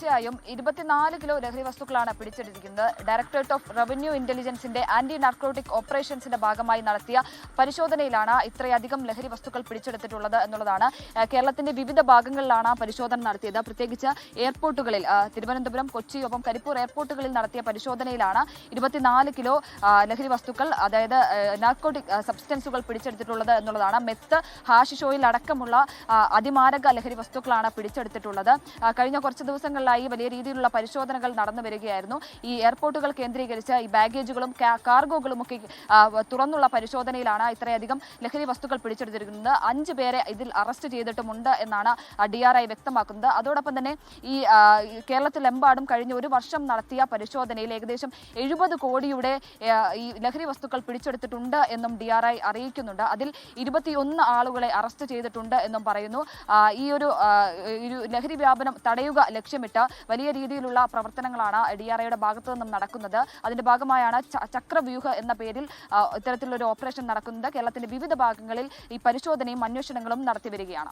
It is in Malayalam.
തീർച്ചയായും 24 കിലോ ലഹരി വസ്തുക്കളാണ് പിടിച്ചെടുത്തിരിക്കുന്നത്. ഡയറക്ടറേറ്റ് ഓഫ് റവന്യൂ ഇന്റലിജൻസിന്റെ ആന്റി നാർക്കോട്ടിക് ഓപ്പറേഷൻസിന്റെ ഭാഗമായി നടത്തിയ പരിശോധനയിലാണ് ഇത്രയധികം ലഹരി വസ്തുക്കൾ പിടിച്ചെടുത്തിട്ടുള്ളത് എന്നുള്ളതാണ്. കേരളത്തിന്റെ വിവിധ ഭാഗങ്ങളിലാണ് പരിശോധന നടത്തിയത്. പ്രത്യേകിച്ച് എയർപോർട്ടുകളിൽ തിരുവനന്തപുരം, കൊച്ചി, ഒപ്പം കരിപ്പൂർ എയർപോർട്ടുകളിൽ നടത്തിയ പരിശോധനയിലാണ് 24 കിലോ ലഹരി വസ്തുക്കൾ, അതായത് നാർക്കോട്ടിക് സബ്സ്റ്റൻസുകൾ പിടിച്ചെടുത്തിട്ടുള്ളത് എന്നുള്ളതാണ്. മെത്ത്, ഹാഷിഷ് ഓയിൽ അടക്കമുള്ള അതിമാരക ലഹരി വസ്തുക്കളാണ് പിടിച്ചെടുത്തിട്ടുള്ളത്. കഴിഞ്ഞ കുറച്ച് ദിവസങ്ങളിലായി വലിയ രീതിയിലുള്ള പരിശോധനകൾ നടന്നു വരികയായിരുന്നു. ഈ എയർപോർട്ടുകൾ കേന്ദ്രീകരിച്ച് ഈ ബാഗേജുകളും കാർഗോകളും ഒക്കെ തുറന്നുള്ള പരിശോധനയിലാണ് ഇത്രയധികം ലഹരി വസ്തുക്കൾ പിടിച്ചെടുത്തിരിക്കുന്നത്. 5 പേരെ ഇതിൽ അറസ്റ്റ് ചെയ്തിട്ടുമുണ്ട് എന്നാണ് DRI വ്യക്തമാക്കുന്നത്. അതോടൊപ്പം തന്നെ ഈ കേരളത്തിലെമ്പാടും കഴിഞ്ഞ ഒരു വർഷം നടത്തിയ പരിശോധനയിൽ ഏകദേശം 70 കോടിയുടെ ഈ ലഹരി വസ്തുക്കൾ പിടിച്ചെടുത്തിട്ടുണ്ട് എന്നും DRI അറിയിക്കുന്നുണ്ട്. അതിൽ 21 ആളുകളെ അറസ്റ്റ് ചെയ്തിട്ടുണ്ട് എന്നും പറയുന്നു. ഈ ഒരു ലഹരി വ്യാപനം തടയുക ലക്ഷ്യമിട്ട് വലിയ രീതിയിലുള്ള പ്രവർത്തനങ്ങളാണ് DRIയുടെ ഭാഗത്തു നിന്നും നടക്കുന്നത്. അതിന്റെ ഭാഗമായാണ് ചക്രവ്യൂഹ എന്ന പേരിൽ ഇത്തരത്തിലൊരു ഓപ്പറേഷൻ നടക്കുന്നത്. കേരളത്തിന്റെ വിവിധ ഭാഗങ്ങളിൽ ഈ പരിശോധനയും അന്വേഷണങ്ങളും നടത്തി വരികയാണ്.